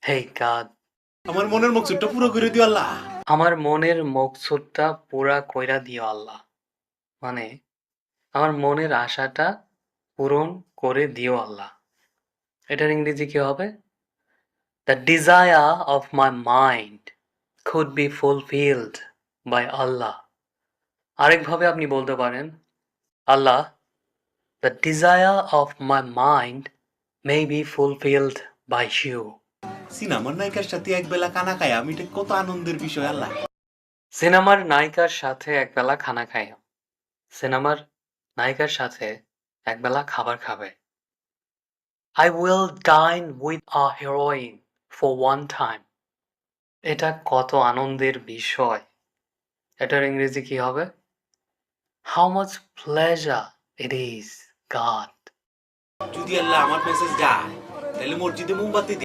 Hey God, আমার মনের মকসুদটা পুরো করে দিও আল্লাহ। আমার মনের মকসুদটা পুরা কইরা দিও আল্লাহ। মানে আমার মনের আশাটা পূরণ করে দিও আল্লাহ। এটার ইংরেজি কি হবে? The desire of my mind could be fulfilled by Allah. আরেকভাবে আপনি বলতে পারেন, আল্লাহ, the desire of my mind may be fulfilled by you. সিনেমার নায়িকার সাথে একবেলা কানা খায় আমি এটা কত আনন্দের বিষয় আল্লাহ। সিনেমার নায়িকার সাথে একবেলা খানা খাইও। সিনেমার নায়িকার সাথে একবেলা খাবার খাবে। I will dine with a heroine for one time. এটা কত আনন্দের বিষয়। এটার ইংরেজি কি হবে? How much pleasure it is, God. যদি আল্লাহ আমার মেসেজ যায় তাহলে মসজিদে মোমবাতি